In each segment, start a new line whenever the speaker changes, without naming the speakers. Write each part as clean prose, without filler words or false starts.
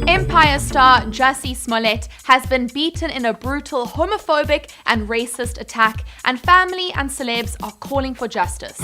Empire star Jussie Smollett has been beaten in a brutal homophobic and racist attack, and family and celebs are calling for justice.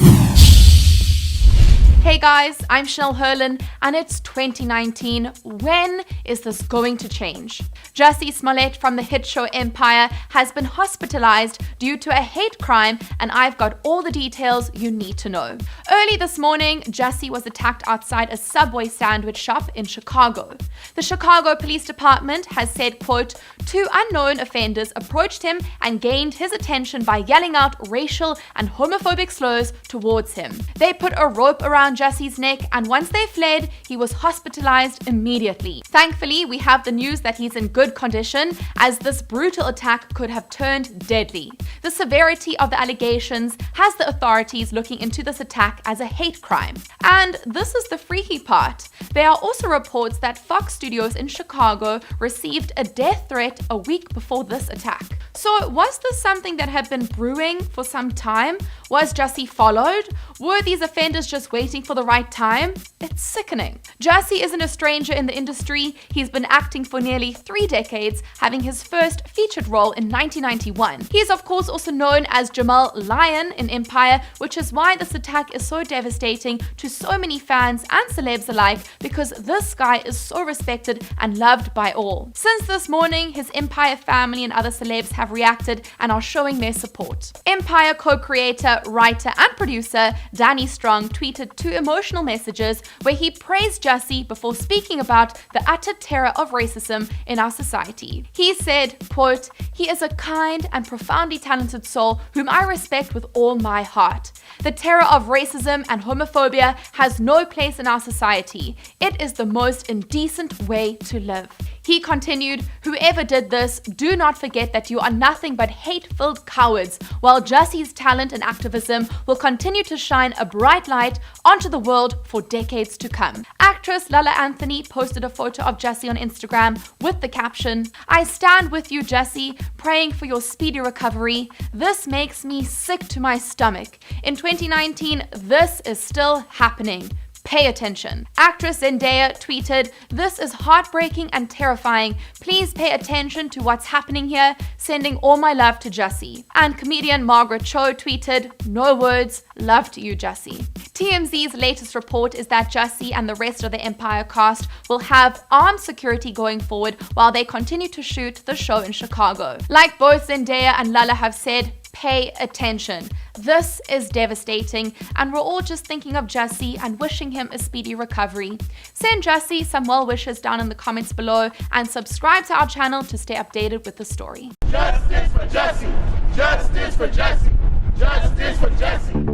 Hey guys, I'm Chanel Herlin, and it's 2019. When is this going to change? Jussie Smollett from the hit show Empire has been hospitalized due to a hate crime, and I've got all the details you need to know. Early this morning, Jussie was attacked outside a Subway sandwich shop in Chicago. The Chicago Police Department has said, quote, 2 unknown offenders approached him and gained his attention by yelling out racial and homophobic slurs towards him. They put a rope around Jussie's neck, and once they fled, he was hospitalized immediately. Thankfully, we have the news that he's in good condition, as this brutal attack could have turned deadly. The severity of the allegations has the authorities looking into this attack as a hate crime. And this is the freaky part. There are also reports that Fox Studios in Chicago received a death threat a week before this attack. So was this something that had been brewing for some time? Was Jussie followed? Were these offenders just waiting for the right time? It's sickening. Jussie isn't a stranger in the industry. He's been acting for nearly 3 decades, having his first featured role in 1991. He is of course also known as Jamal Lion in Empire, which is why this attack is so devastating to so many fans and celebs alike, because this guy is so respected and loved by all. Since this morning, his Empire family and other celebs have reacted and are showing their support. Empire co-creator, writer and producer Danny Strong tweeted 2 emotional messages where he praised Jussie before speaking about the utter terror of racism in our society. He said, quote, "He is a kind and profoundly talented soul whom I respect with all my heart. The terror of racism and homophobia has no place in our society. It is the most indecent way to live." He continued, "Whoever did this, do not forget that you are nothing but hate-filled cowards, while Jussie's talent and activism will continue to shine a bright light onto the world for decades to come." Actress Lala Anthony posted a photo of Jussie on Instagram with the caption, "I stand with you, Jussie, praying for your speedy recovery. This makes me sick to my stomach. In 2019, this is still happening. Pay attention." Actress Zendaya tweeted, "This is heartbreaking and terrifying. Please pay attention to what's happening here. Sending all my love to Jussie." And comedian Margaret Cho tweeted, "No words, love to you, Jussie." TMZ's latest report is that Jussie and the rest of the Empire cast will have armed security going forward while they continue to shoot the show in Chicago. Like both Zendaya and Lala have said, pay attention. This is devastating, and we're all just thinking of Jussie and wishing him a speedy recovery. Send Jussie some well wishes down in the comments below, and subscribe to our channel to stay updated with the story.
Justice for Jussie! Justice for Jussie! Justice for Jussie!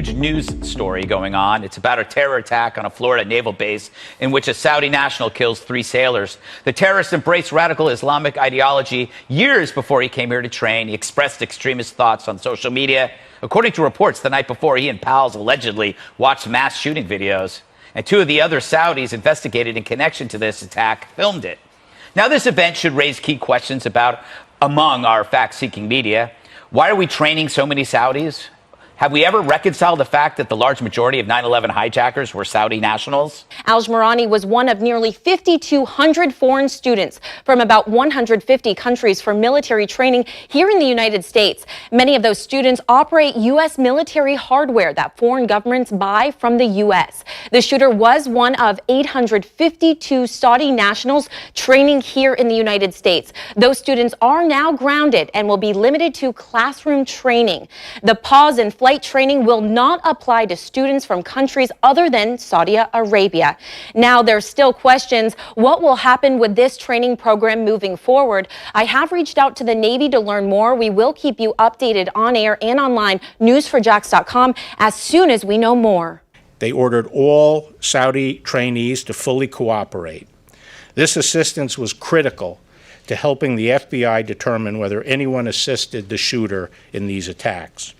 huge news story going on. It's about a terror attack on a Florida naval base in which a Saudi national kills 3 sailors. The terrorist embraced radical Islamic ideology years before he came here to train. He expressed extremist thoughts on social media. According to reports, the night before, he and pals allegedly watched mass shooting videos. And 2 of the other Saudis investigated in connection to this attack filmed it. Now, this event should raise key questions among our fact-seeking media. Why are we training so many Saudis? Have we ever reconciled the fact that the large majority of 9/11 hijackers were Saudi nationals?
Al-Jmarani was one of nearly 5,200 foreign students from about 150 countries for military training here in the United States. Many of those students operate U.S. military hardware that foreign governments buy from the U.S. The shooter was one of 852 Saudi nationals training here in the United States. Those students are now grounded and will be limited to classroom training. The pause in flight training will not apply to students from countries other than Saudi Arabia. Now, there's still questions. What will happen with this training program moving forward? I have reached out to the Navy to learn more. We will keep you updated on air and online, news4jax.com, as soon as we know more.
They ordered all Saudi trainees to fully cooperate. This assistance was critical to helping the FBI determine whether anyone assisted the shooter in these attacks.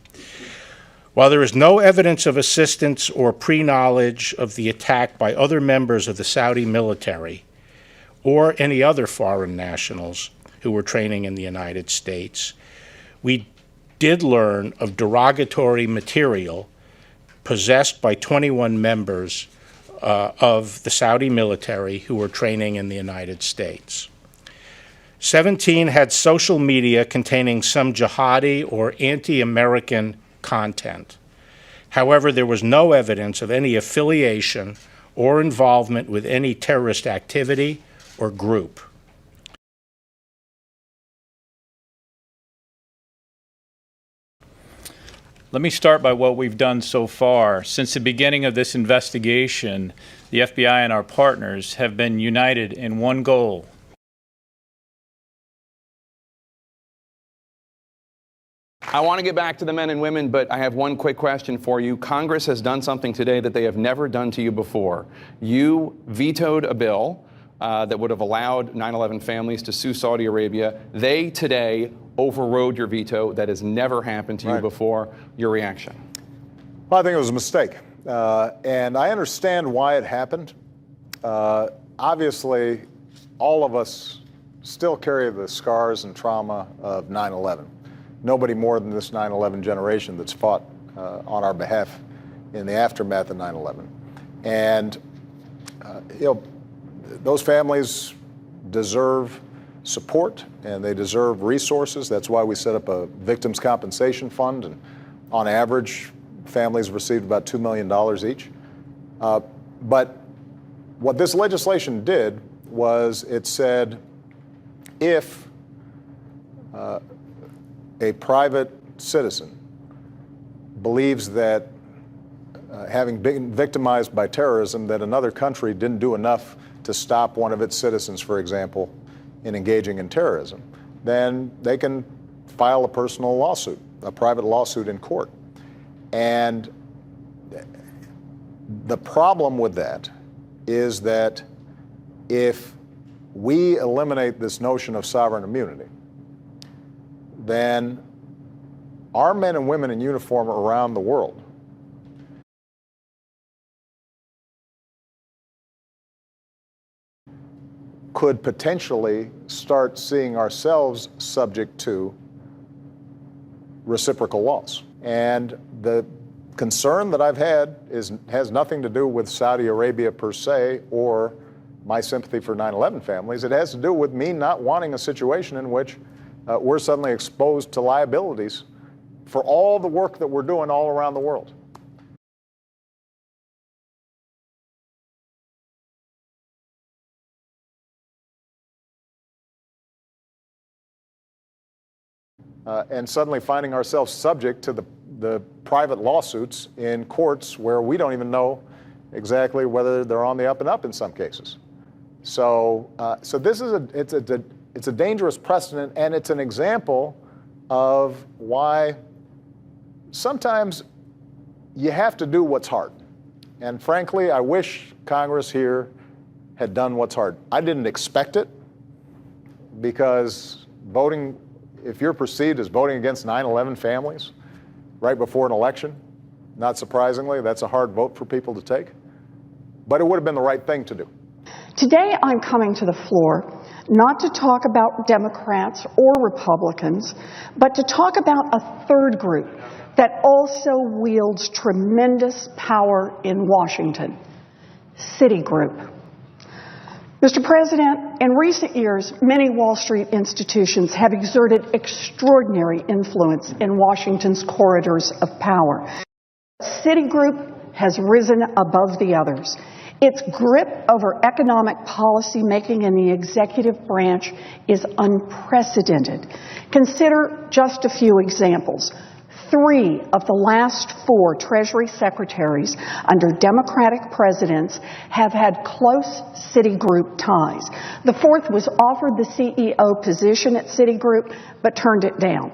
While there is no evidence of assistance or pre-knowledge of the attack by other members of the Saudi military or any other foreign nationals who were training in the United States, we did learn of derogatory material possessed by 21 members of the Saudi military who were training in the United States. 17 had social media containing some jihadi or anti-American content. However, there was no evidence of any affiliation or involvement with any terrorist activity or group.
Let me start by what we've done so far. Since the beginning of this investigation, the FBI and our partners have been united in one goal:
I want to get back to the men and women, but I have one quick question for you. Congress has done something today that they have never done to you before. You vetoed a bill that would have allowed 9/11 families to sue Saudi Arabia. They today overrode your veto. That has never happened to you before. Your reaction?
Well, I think it was a mistake. And I understand why it happened. Obviously, all of us still carry the scars and trauma of 9/11. Nobody more than this 9/11 generation that's fought on our behalf in the aftermath of 9/11. And, those families deserve support and they deserve resources. That's why we set up a victims' compensation fund. And on average, families received about $2 million each. But what this legislation did was it said if a private citizen believes that having been victimized by terrorism, that another country didn't do enough to stop one of its citizens, for example, in engaging in terrorism, then they can file a personal lawsuit, a private lawsuit in court. And the problem with that is that if we eliminate this notion of sovereign immunity, then our men and women in uniform around the world could potentially start seeing ourselves subject to reciprocal loss. And the concern that I've had has nothing to do with Saudi Arabia per se or my sympathy for 9/11 families. It has to do with me not wanting a situation in which we're suddenly exposed to liabilities for all the work that we're doing all around the world. And suddenly finding ourselves subject to the private lawsuits in courts where we don't even know exactly whether they're on the up and up in some cases. So this is it's a dangerous precedent, and it's an example of why sometimes you have to do what's hard. And frankly, I wish Congress here had done what's hard. I didn't expect it, because voting, if you're perceived as voting against 9/11 families right before an election, not surprisingly, that's a hard vote for people to take. But it would have been the right thing to do.
Today, I'm coming to the floor not to talk about Democrats or Republicans, but to talk about a third group that also wields tremendous power in Washington: Citigroup. Mr. President, in recent years, many Wall Street institutions have exerted extraordinary influence in Washington's corridors of power. Citigroup has risen above the others. Its grip over economic policy making in the executive branch is unprecedented. Consider just a few examples. 3 of the last 4 Treasury secretaries under Democratic presidents have had close Citigroup ties. The 4th was offered the CEO position at Citigroup, but turned it down.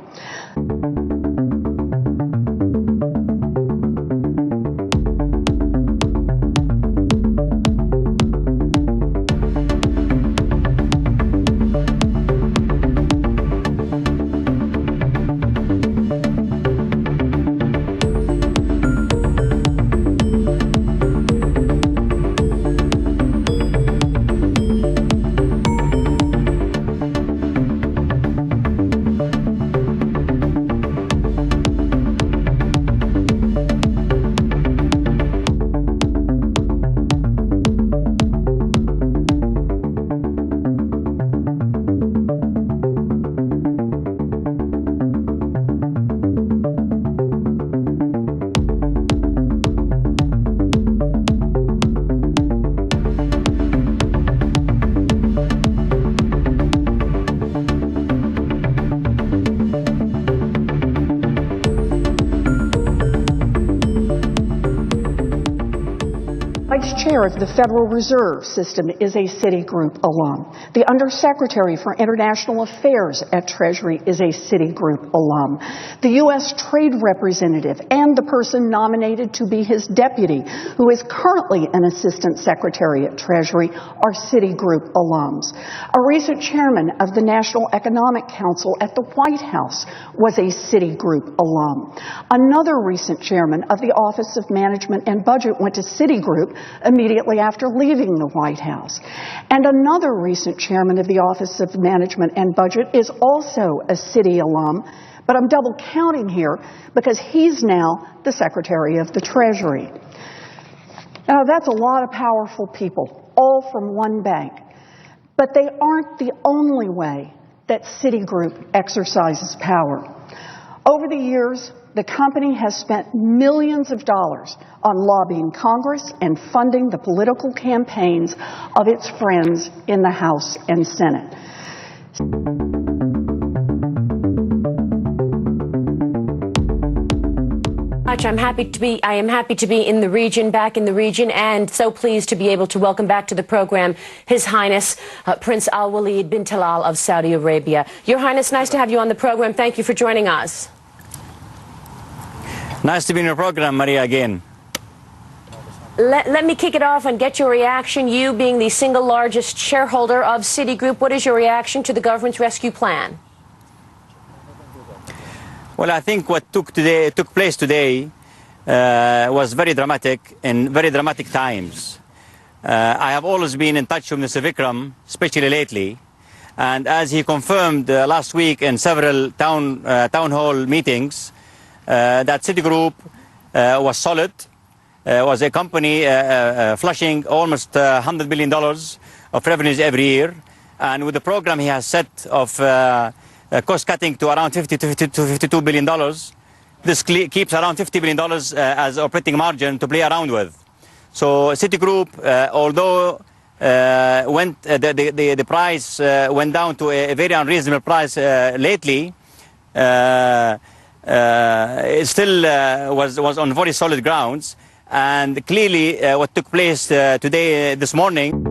Chair of the Federal Reserve System is a Citigroup alum. The Undersecretary for International Affairs at Treasury is a Citigroup alum. The U.S. Trade Representative and the person nominated to be his deputy, who is currently an Assistant Secretary at Treasury, are Citigroup alums. A recent chairman of the National Economic Council at the White House was a Citigroup alum. Another recent chairman of the Office of Management and Budget went to Citigroup immediately after leaving the White House. And another recent chairman of the Office of Management and Budget is also a Citi alum, but I'm double counting here because he's now the Secretary of the Treasury. Now, that's a lot of powerful people, all from one bank. But they aren't the only way that Citigroup exercises power. Over the years, the company has spent millions of dollars on lobbying Congress and funding the political campaigns of its friends in the House and Senate.
I am happy to be in the region, back in the region, and so pleased to be able to welcome back to the program His Highness Prince Al Walid bin Talal of Saudi Arabia. Your Highness, nice to have you on the program. Thank you for joining us.
Nice to be in your program, Maria, again.
Let me kick it off and get your reaction. You being the single largest shareholder of Citigroup, what is your reaction to the government's rescue plan?
Well, I think what took place today was very dramatic in very dramatic times. I have always been in touch with Mr. Vikram, especially lately. And as he confirmed last week in several town hall meetings, that Citigroup was solid, was a company flushing almost $100 billion of revenues every year. And with the program he has set of cost cutting to around $50 to $52 billion, this keeps around $50 billion as operating margin to play around with. So Citigroup, although the price went down to a very unreasonable price lately, it still was on very solid grounds. And clearly what took place this morning.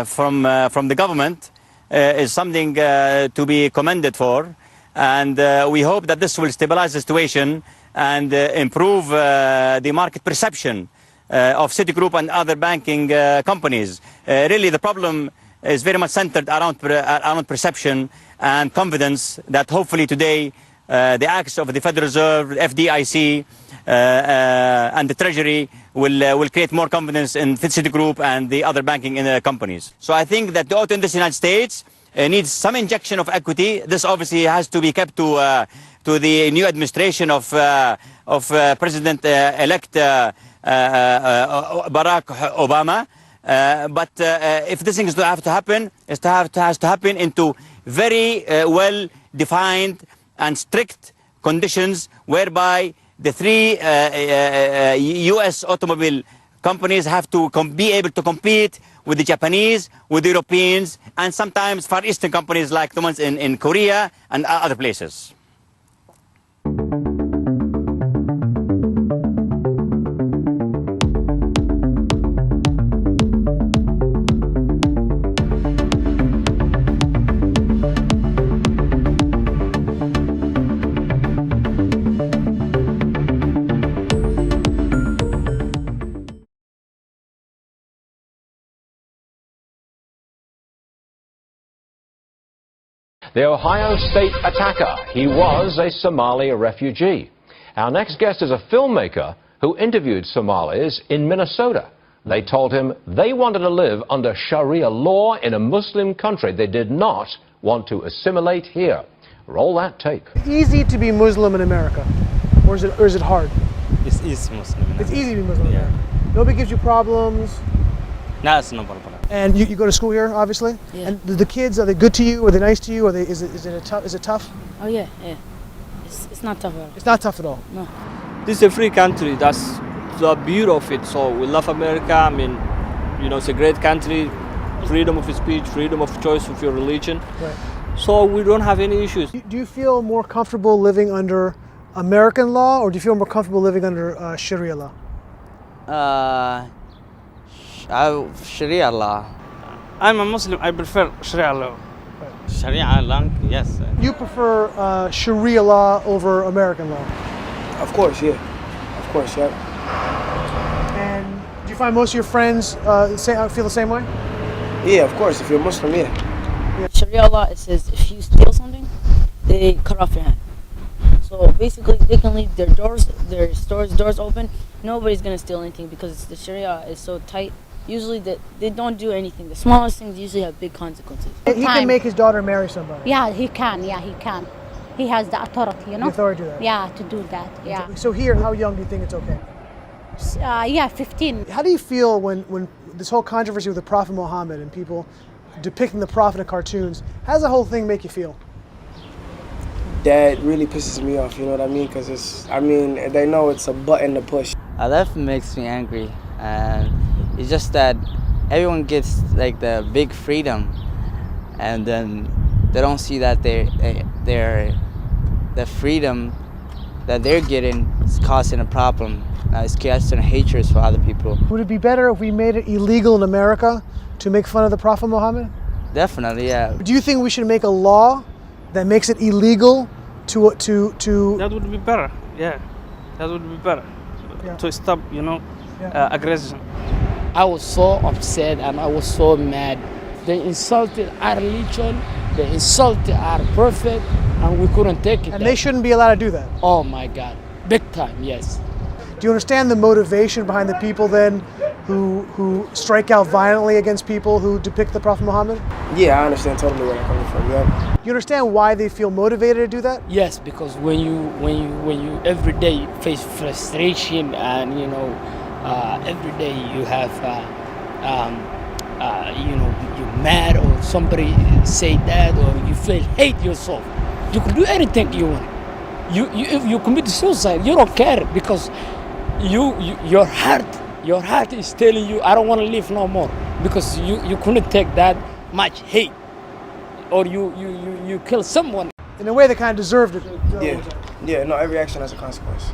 from the government is something to be commended for. And we hope that this will stabilize the situation and improve the market perception of Citigroup and other banking companies. Really, the problem is very much centered around perception and confidence that hopefully today the acts of the Federal Reserve, FDIC, and the Treasury will create more confidence in Citigroup and the other banking companies. So I think that the auto industry in the United States needs some injection of equity. This obviously has to be kept to the new administration of President-elect Barack Obama. But if this thing is to have to happen, it has to happen into very well-defined and strict conditions whereby the three U.S. automobile companies have to be able to compete with the Japanese, with the Europeans, and sometimes Far Eastern companies like the ones in Korea and other places.
The Ohio State attacker. He was a Somali refugee. Our next guest is a filmmaker who interviewed Somalis in Minnesota. They told him they wanted to live under Sharia law in a Muslim country. They did not want to assimilate here. Roll that tape.
Easy to be Muslim in America, or is it hard?
It's easy Muslim.
It's easy to be Muslim in America. Nobody gives you problems.
No, it's no problem.
And you go to school here, obviously.
Yeah.
And the kids, are they good to you? Are they nice to you? Is it tough?
Oh yeah. It's not tough at all.
It's not tough at all.
No.
This is a free country. That's the beauty of it. So we love America. I mean, you know, it's a great country. Freedom of speech, freedom of choice of your religion.
Right.
So we don't have any issues.
Do you feel more comfortable living under American law, or do you feel more comfortable living under Sharia law?
Sharia law. I'm a Muslim. I prefer Sharia law. Right. Sharia law, yes.
You prefer Sharia law over American law?
Of course, yeah. Of course, yeah.
And do you find most of your friends feel the same way?
Yeah, of course. If you're Muslim, yeah.
Sharia law, it says if you steal something, they cut off your hand. So basically, they can leave their stores doors open. Nobody's gonna steal anything because the Sharia is so tight. Usually they don't do anything. The smallest things usually have big consequences.
He can make his daughter marry somebody.
Yeah, he can. Yeah, he can. He has the authority, you know?
The authority to do that.
Yeah, to do that. Yeah.
So here, how young do you think it's okay?
Yeah, 15.
How do you feel when this whole controversy with the Prophet Muhammad and people depicting the Prophet in cartoons, how does the whole thing make you feel?
That really pisses me off, you know what I mean? Because they know it's a button to push.
That makes me angry. And it's just that everyone gets like the big freedom, and then they don't see that the freedom that they're getting is causing a problem. It's causing hatred for other people.
Would it be better if we made it illegal in America to make fun of the Prophet Muhammad?
Definitely, yeah.
Do you think we should make a law that makes it illegal to?
That would be better. Yeah, that would be better. Yeah. To stop, aggression.
I was so upset and I was so mad. They insulted our religion, they insulted our prophet, and we couldn't take it.
And they shouldn't be allowed to do that.
Oh my God, big time, yes.
Do you understand the motivation behind the people then who strike out violently against people who depict the Prophet Muhammad?
Yeah, I understand totally where they're coming from. Yeah.
You understand why they feel motivated to do that?
Yes, because when you every day face frustration and every day you have you're mad or somebody say that or you feel hate yourself. You can do anything you want. If you commit suicide, you don't care because your heart is telling you I don't want to live no more because you couldn't take that much hate or you kill someone.
In a way, they kind of deserved it.
Yeah. No, every action has a consequence.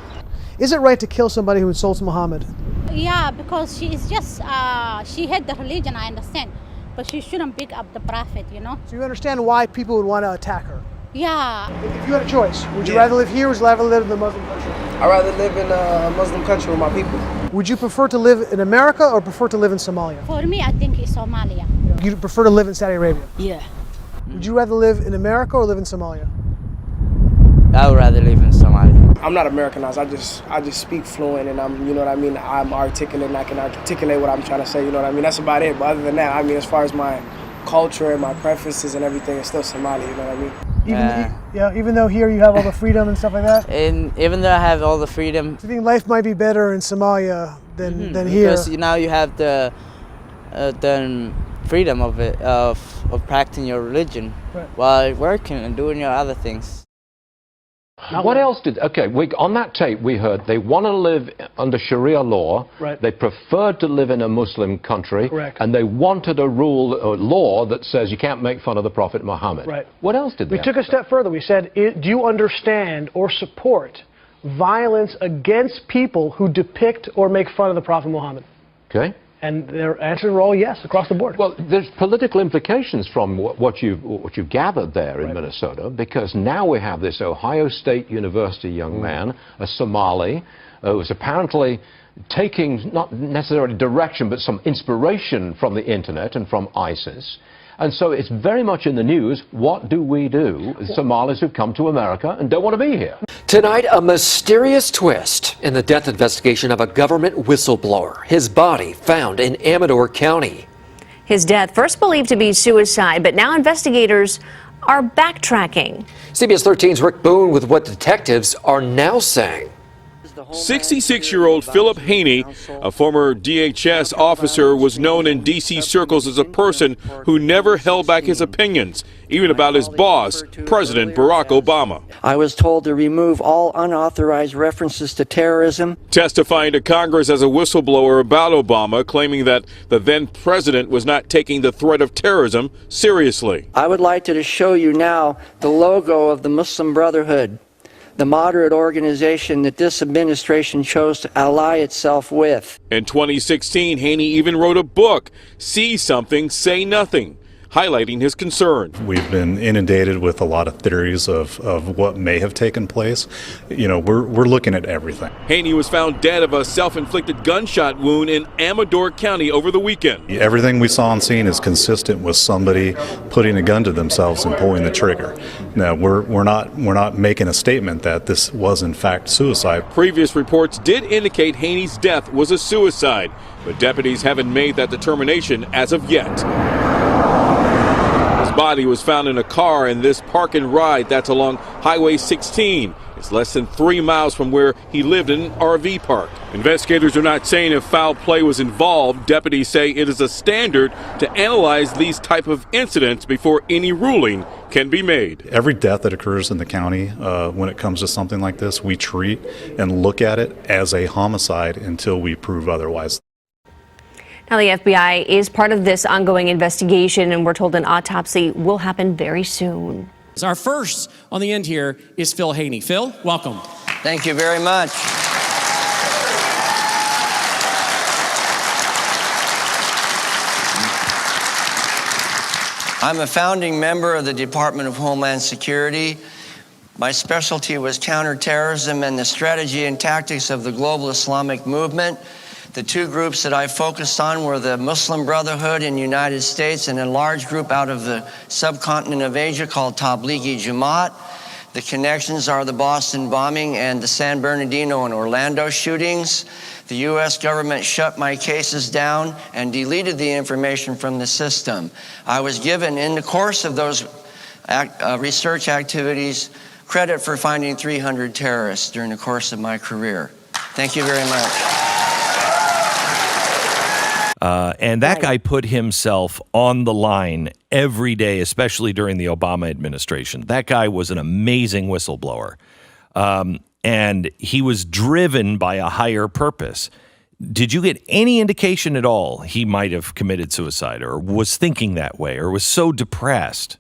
Is it right to kill somebody who insults Muhammad?
Yeah, because she is just, she hate the religion, I understand. But she shouldn't pick up the prophet, you know?
So you understand why people would want to attack her?
Yeah.
If you had a choice, would you rather live here or would you rather live in the Muslim country?
I'd rather live in a Muslim country with my people.
Would you prefer to live in America or prefer to live in Somalia?
For me, I think it's Somalia.
You'd prefer to live in Saudi Arabia?
Yeah.
Would you rather live in America or live in Somalia?
I would rather live in Somalia.
I'm not Americanized. I just speak fluent, and I'm, you know what I mean. I'm articulate, and I can articulate what I'm trying to say. You know what I mean. That's about it. But other than that, I mean, as far as my culture and my preferences and everything, it's still Somali. You know what I mean.
Even though here you have all the freedom and stuff like that.
And even though I have all the freedom,
Do you think life might be better in Somalia than here?
because now you have the freedom of it of practicing your religion while working and doing your other things.
What else did? Okay, on that tape we heard they want to live under Sharia law.
Right.
They preferred to live in a Muslim country.
Correct.
And they wanted a law that says you can't make fun of the Prophet Muhammad.
Right.
What else did they?
We took a step further. We said, do you understand or support violence against people who depict or make fun of the Prophet Muhammad?
Okay.
And their answers were all yes across the board.
Well, there's political implications from what you've gathered there in Minnesota, because now we have this Ohio State University young man, a Somali, who was apparently taking not necessarily direction but some inspiration from the internet and from ISIS. And so it's very much in the news. What do we do with Somalis who've come to America and don't want to be here?
Tonight, a mysterious twist in the death investigation of a government whistleblower. His body found in Amador County.
His death, first believed to be suicide, but now investigators are backtracking.
CBS 13's Rick Boone with what detectives are now saying.
66-year-old Philip Haney, a former DHS officer, was known in D.C. circles as a person who never held back his opinions, even about his boss, President Barack Obama.
I was told to remove all unauthorized references to terrorism.
Testifying to Congress as a whistleblower about Obama, claiming that the then president was not taking the threat of terrorism seriously.
I would like to show you now the logo of the Muslim Brotherhood, the moderate organization that this administration chose to ally itself with.
In 2016, Haney even wrote a book, See Something, Say Nothing, highlighting his concern.
We've been inundated with a lot of theories of what may have taken place. You know, we're looking at everything.
Haney was found dead of a self-inflicted gunshot wound in Amador County over the weekend.
Everything we saw on scene is consistent with somebody putting a gun to themselves and pulling the trigger. Now, we're not making a statement that this was in fact suicide.
Previous reports did indicate Haney's death was a suicide, but deputies haven't made that determination as of yet. His body was found in a car in this park and ride that's along Highway 16. It's less than 3 miles from where he lived in an RV park. Investigators are not saying if foul play was involved. Deputies say it is a standard to analyze these type of incidents before any ruling can be made.
Every death that occurs in the county, when it comes to something like this, we treat and look at it as a homicide until we prove otherwise.
Now, the FBI is part of this ongoing investigation, and we're told an autopsy will happen very soon.
Our first on the end here is Phil Haney. Phil, welcome.
Thank you very much. I'm a founding member of the Department of Homeland Security. My specialty was counterterrorism and the strategy and tactics of the global Islamic movement. The two groups that I focused on were the Muslim Brotherhood in the United States and a large group out of the subcontinent of Asia called Tablighi Jamaat. The connections are the Boston bombing and the San Bernardino and Orlando shootings. The U.S. government shut my cases down and deleted the information from the system. I was given, in the course of those research activities, credit for finding 300 terrorists during the course of my career. Thank you very much.
And that guy put himself on the line every day, especially during the Obama administration. That guy was an amazing whistleblower. And he was driven by a higher purpose. Did you get any indication at all he might have committed suicide or was thinking that way or was so depressed?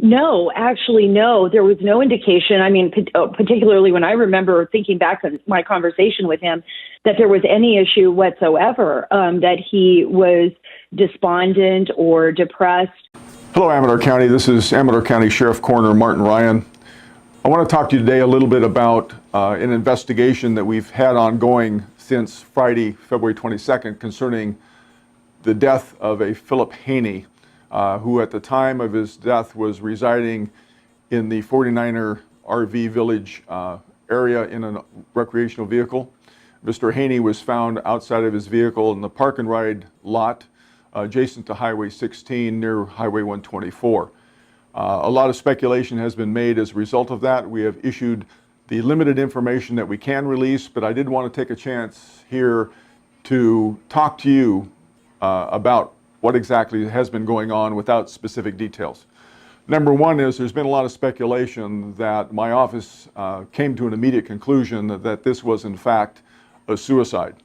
No, actually, no. There was no indication. I mean, particularly when I remember thinking back on my conversation with him, that there was any issue whatsoever, that he was despondent or depressed.
Hello, Amador County. This is Amador County Sheriff Coroner Martin Ryan. I want to talk to you today a little bit about an investigation that we've had ongoing since Friday, February 22nd, concerning the death of a Philip Haney, who at the time of his death was residing in the 49er RV Village area in a recreational vehicle. Mr. Haney was found outside of his vehicle in the park and ride lot adjacent to Highway 16 near Highway 124. A lot of speculation has been made as a result of that. We have issued the limited information that we can release, but I did want to take a chance here to talk to you about what exactly has been going on without specific details. Number one is there's been a lot of speculation that my office came to an immediate conclusion that this was in fact a suicide.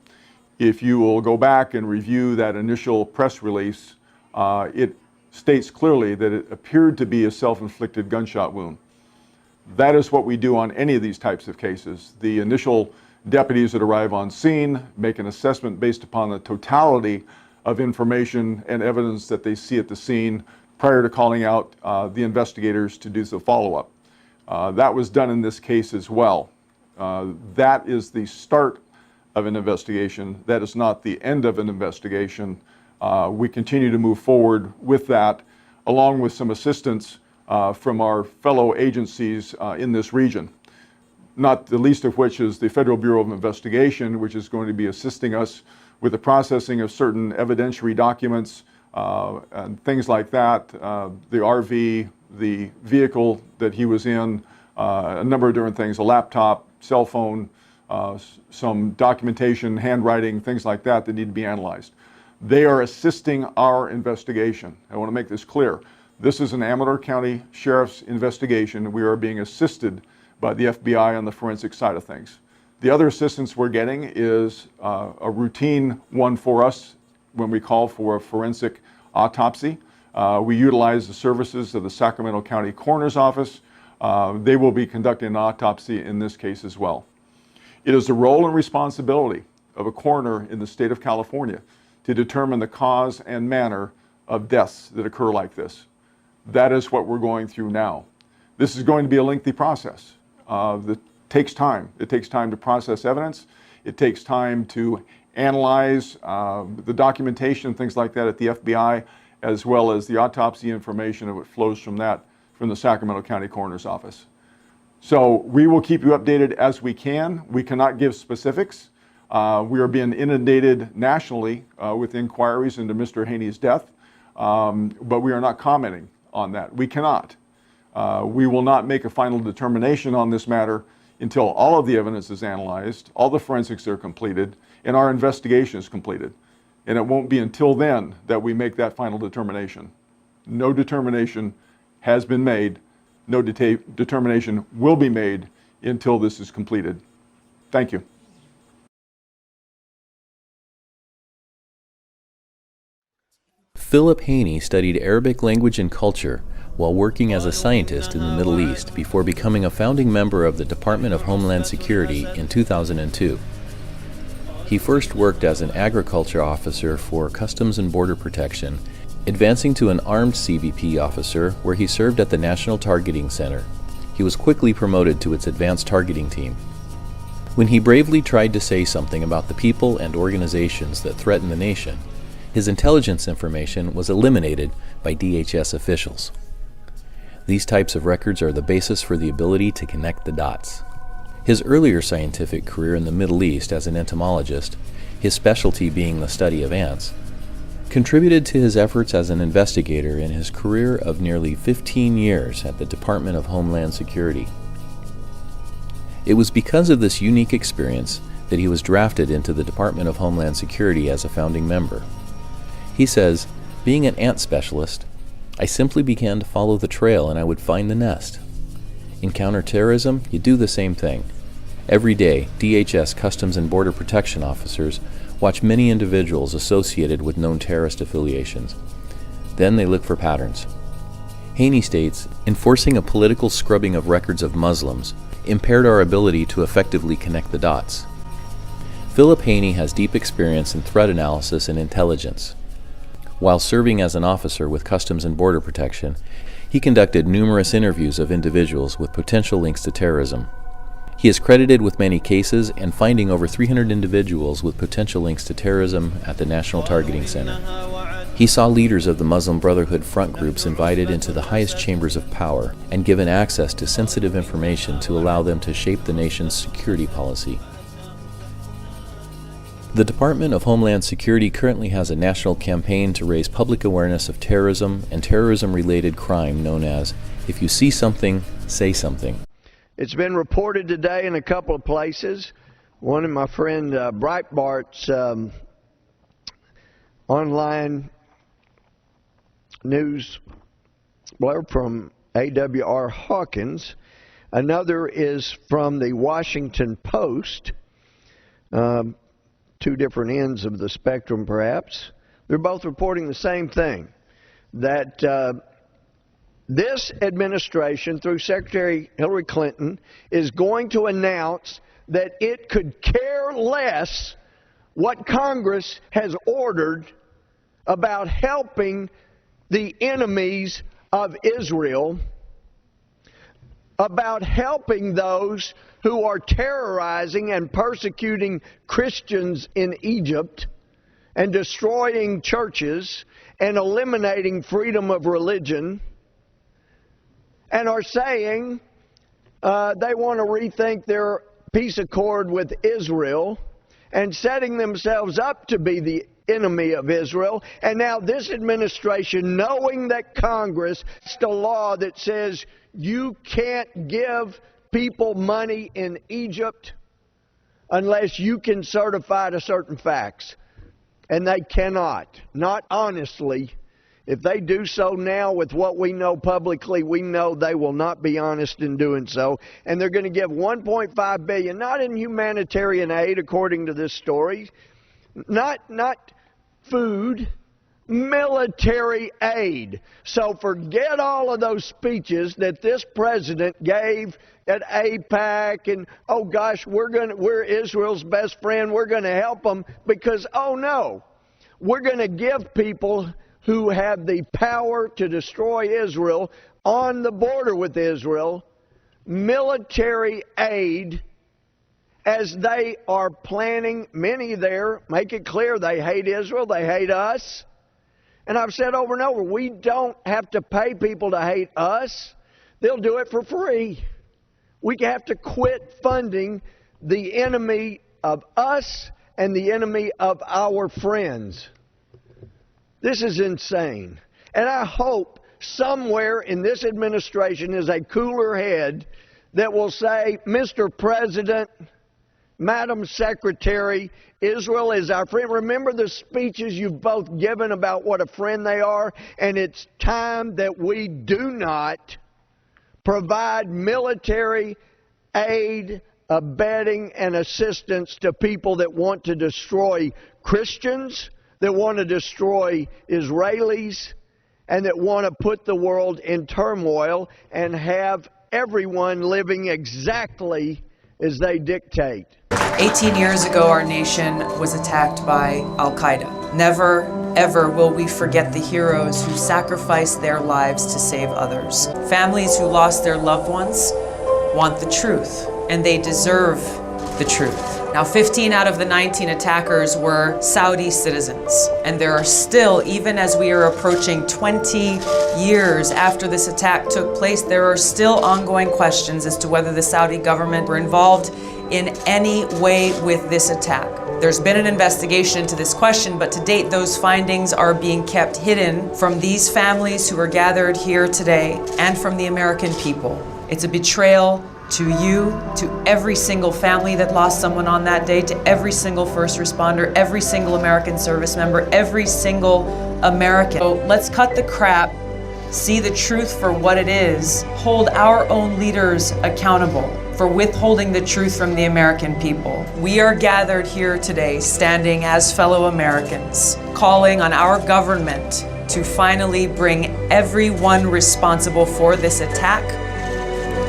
If you will go back and review that initial press release, it states clearly that it appeared to be a self-inflicted gunshot wound. That is what we do on any of these types of cases. The initial deputies that arrive on scene make an assessment based upon the totality of information and evidence that they see at the scene prior to calling out the investigators to do the follow-up. That was done in this case as well. That is the start of an investigation. That is not the end of an investigation. We continue to move forward with that, along with some assistance from our fellow agencies in this region, not the least of which is the Federal Bureau of Investigation, which is going to be assisting us with the processing of certain evidentiary documents and things like that, the RV, the vehicle that he was in, a number of different things, a laptop, cell phone, some documentation, handwriting, things like that that need to be analyzed. They are assisting our investigation. I want to make this clear. This is an Amador County Sheriff's investigation. We are being assisted by the FBI on the forensic side of things. The other assistance we're getting is a routine one for us when we call for a forensic autopsy. We utilize the services of the Sacramento County Coroner's Office. They will be conducting an autopsy in this case as well. It is the role and responsibility of a coroner in the state of California to determine the cause and manner of deaths that occur like this. That is what we're going through now. This is going to be a lengthy process that takes time. It takes time to process evidence. It takes time to analyze the documentation, things like that at the FBI, as well as the autopsy information that flows from that from the Sacramento County Coroner's Office. So we will keep you updated as we can. We cannot give specifics. We are being inundated nationally with inquiries into Mr. Haney's death, but we are not commenting on that. We cannot. We will not make a final determination on this matter until all of the evidence is analyzed, all the forensics are completed, and our investigation is completed. And it won't be until then that we make that final determination. No determination has been made. No determination will be made until this is completed. Thank you.
Philip Haney studied Arabic language and culture while working as a scientist in the Middle East before becoming a founding member of the Department of Homeland Security in 2002. He first worked as an agriculture officer for Customs and Border Protection, advancing to an armed CBP officer where he served at the National Targeting Center. He was quickly promoted to its advanced targeting team. When he bravely tried to say something about the people and organizations that threaten the nation, his intelligence information was eliminated by DHS officials. These types of records are the basis for the ability to connect the dots. His earlier scientific career in the Middle East as an entomologist, his specialty being the study of ants, contributed to his efforts as an investigator in his career of nearly 15 years at the Department of Homeland Security. It was because of this unique experience that he was drafted into the Department of Homeland Security as a founding member. He says, being an ant specialist, I simply began to follow the trail and I would find the nest. In counterterrorism, you do the same thing. Every day, DHS Customs and Border Protection officers watch many individuals associated with known terrorist affiliations. Then they look for patterns. Haney states, enforcing a political scrubbing of records of Muslims impaired our ability to effectively connect the dots. Philip Haney has deep experience in threat analysis and intelligence. While serving as an officer with Customs and Border Protection, he conducted numerous interviews of individuals with potential links to terrorism. He is credited with many cases and finding over 300 individuals with potential links to terrorism at the National Targeting Center. He saw leaders of the Muslim Brotherhood front groups invited into the highest chambers of power and given access to sensitive information to allow them to shape the nation's security policy. The Department of Homeland Security currently has a national campaign to raise public awareness of terrorism and terrorism-related crime known as, If You See Something, Say Something.
It's been reported today in a couple of places. One of my friend Breitbart's online news blurb from A.W.R. Hawkins. Another is from the Washington Post. Two different ends of the spectrum, perhaps. They're both reporting the same thing, that this administration, through Secretary Hillary Clinton, is going to announce that it could care less what Congress has ordered about helping the enemies of Israel, about helping those who are terrorizing and persecuting Christians in Egypt and destroying churches and eliminating freedom of religion, and are saying they want to rethink their peace accord with Israel and setting themselves up to be the enemy of Israel. And now this administration, knowing that Congress passed a law that says you can't give people money in Egypt unless you can certify to certain facts. And they cannot, not honestly. If they do so now with what we know publicly, we know they will not be honest in doing so. And they're going to give $1.5 billion, not in humanitarian aid, according to this story, not food, military aid. So forget all of those speeches that this president gave at AIPAC and, oh gosh, we're Israel's best friend, we're going to help them, because, oh no, we're going to give people who have the power to destroy Israel on the border with Israel military aid as they are planning. Many there make it clear they hate Israel, they hate us. And I've said over and over, we don't have to pay people to hate us. They'll do it for free. We have to quit funding the enemy of us and the enemy of our friends. This is insane. And I hope somewhere in this administration is a cooler head that will say, Mr. President, Madam Secretary, Israel is our friend. Remember the speeches you've both given about what a friend they are? And it's time that we do not provide military aid, abetting, and assistance to people that want to destroy Christians, that want to destroy Israelis, and that want to put the world in turmoil and have everyone living exactly as they dictate.
18 years ago, our nation was attacked by Al-Qaeda. Never, ever will we forget the heroes who sacrificed their lives to save others. Families who lost their loved ones want the truth, and they deserve the truth. Now, 15 out of the 19 attackers were Saudi citizens, and there are still, even as we are approaching 20 years after this attack took place, there are still ongoing questions as to whether the Saudi government were involved in any way with this attack. There's been an investigation into this question, but to date, those findings are being kept hidden from these families who are gathered here today and from the American people. It's a betrayal to you, to every single family that lost someone on that day, to every single first responder, every single American service member, every single American. So let's cut the crap, see the truth for what it is, hold our own leaders accountable for withholding the truth from the American people. We are gathered here today, standing as fellow Americans, calling on our government to finally bring everyone responsible for this attack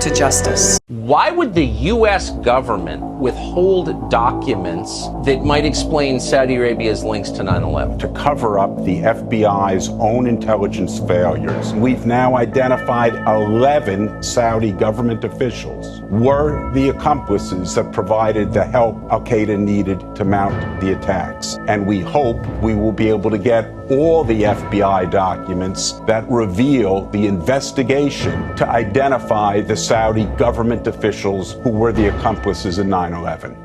to justice.
Why would the U.S. government withhold documents that might explain Saudi Arabia's links to 9/11?
To cover up the FBI's own intelligence failures. We've now identified 11 Saudi government officials were the accomplices that provided the help al-Qaeda needed to mount the attacks. And we hope we will be able to get all the FBI documents that reveal the investigation to identify the Saudi government officials who were the accomplices in 9/11.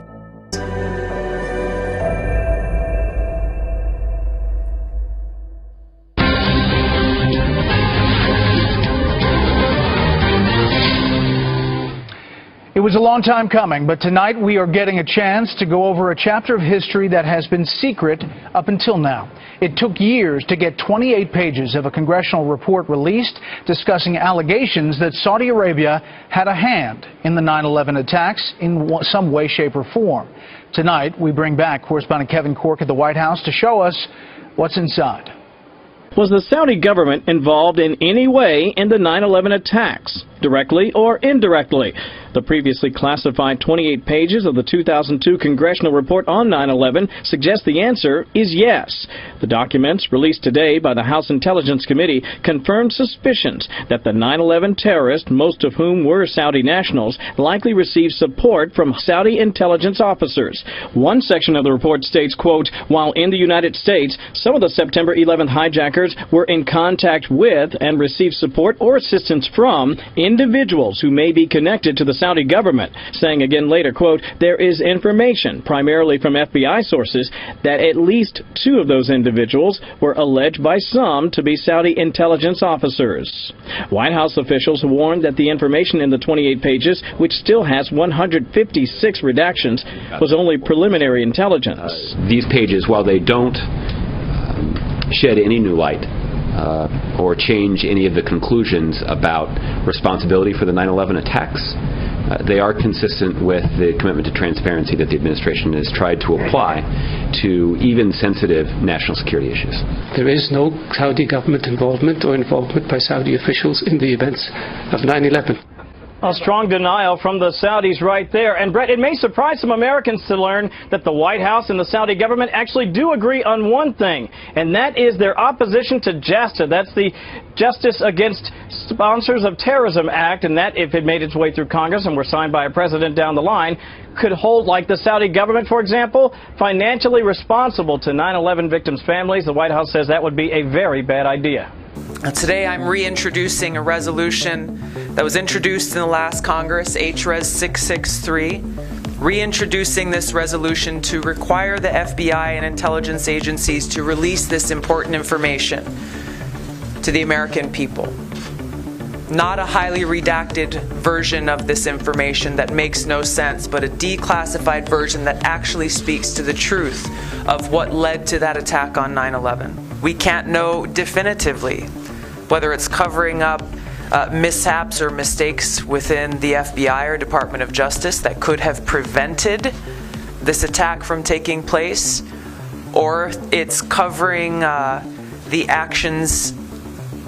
It was a long time coming, but tonight we are getting a chance to go over a chapter of history that has been secret up until now. It took years to get 28 pages of a congressional report released discussing allegations that Saudi Arabia had a hand in the 9/11 attacks in some way, shape, or form. Tonight, we bring back correspondent Kevin Corke at the White House to show us what's inside.
Was the Saudi government involved in any way in the 9/11 attacks, directly or indirectly? The previously classified 28 pages of the 2002 congressional report on 9/11 suggest the answer is yes. The documents, released today by the House Intelligence Committee, confirmed suspicions that the 9/11 terrorists, most of whom were Saudi nationals, likely received support from Saudi intelligence officers. One section of the report states, quote, while in the United States, some of the September 11th hijackers were in contact with and received support or assistance from individuals who may be connected to the Saudi government, saying again later, quote, there is information, primarily from FBI sources, that at least 2 of those individuals were alleged by some to be Saudi intelligence officers. White House officials warned that the information in the 28 pages, which still has 156 redactions, was only preliminary intelligence.
These pages, while they don't shed any new light or change any of the conclusions about responsibility for the 9/11 attacks, they are consistent with the commitment to transparency that the administration has tried to apply to even sensitive national security issues.
There is no Saudi government involvement or involvement by Saudi officials in the events of 9/11.
A strong denial from the Saudis right there. And Brett, it may surprise some Americans to learn that the White House and the Saudi government actually do agree on one thing, and that is their opposition to JASTA. That's the Justice Against Sponsors of Terrorism Act, and that, if it made its way through Congress and were signed by a president down the line, could hold, like the Saudi government, for example, financially responsible to 9/11 victims' families. The White House says that would be a very bad idea.
Today I'm reintroducing a resolution that was introduced in the last Congress, HRES 663, reintroducing this resolution to require the FBI and intelligence agencies to release this important information to the American people. Not a highly redacted version of this information that makes no sense, but a declassified version that actually speaks to the truth of what led to that attack on 9/11. We can't know definitively whether it's covering up mishaps or mistakes within the FBI or Department of Justice that could have prevented this attack from taking place, or it's covering the actions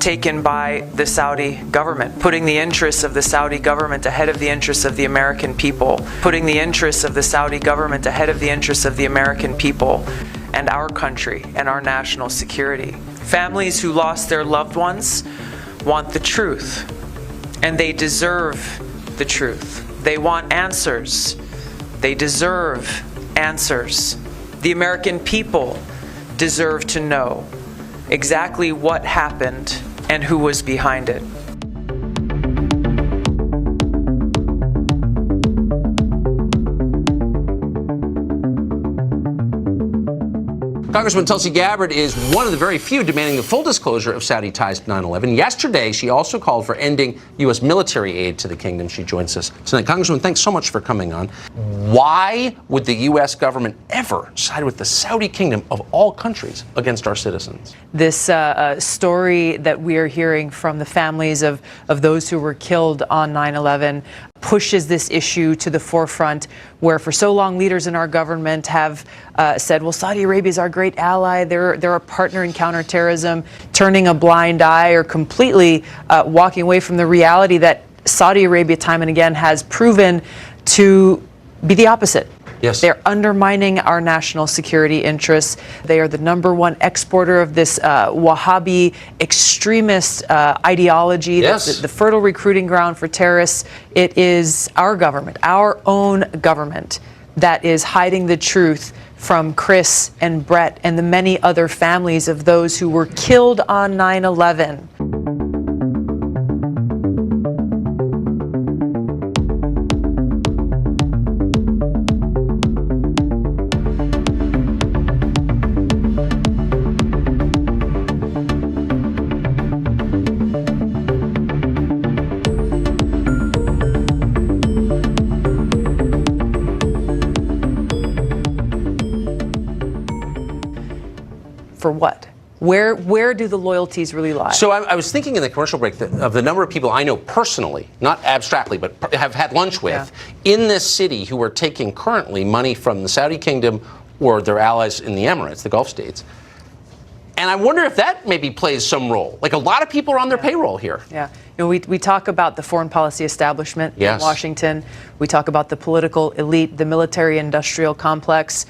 taken by the Saudi government, putting the interests of the Saudi government ahead of the interests of the American people, putting the interests of the Saudi government ahead of the interests of the American people and our country and our national security. Families who lost their loved ones want the truth, and they deserve the truth. They want answers. They deserve answers. The American people deserve to know exactly what happened and who was behind it.
Congresswoman Tulsi Gabbard is one of the very few demanding the full disclosure of Saudi ties to 9/11. Yesterday, she also called for ending U.S. military aid to the kingdom. She joins us tonight. Congresswoman, thanks so much for coming on. Why would the U.S. government ever side with the Saudi kingdom of all countries against our citizens?
This story that we are hearing from the families of those who were killed on 9/11 pushes this issue to the forefront, where for so long leaders in our government have said, well, Saudi Arabia is our great great ally, they're a partner in counterterrorism, turning a blind eye or completely walking away from the reality that Saudi Arabia time and again has proven to be the opposite.
Yes.
They're undermining our national security interests. They are the #1 exporter of this Wahhabi extremist ideology.
Yes.
That's the fertile recruiting ground for terrorists. It is our government, our own government, that is hiding the truth from Chris and Brett and the many other families of those who were killed on 9/11. For what? Where do the loyalties really lie?
So I was thinking in the commercial break of the number of people I know personally, not abstractly, but have had lunch with in this city who are taking currently money from the Saudi kingdom or their allies in the Emirates, the Gulf states. And I wonder if that maybe plays some role. Like, a lot of people are on their payroll here.
Yeah. You know, we talk about the foreign policy establishment in Washington. We talk about the political elite, the military-industrial complex.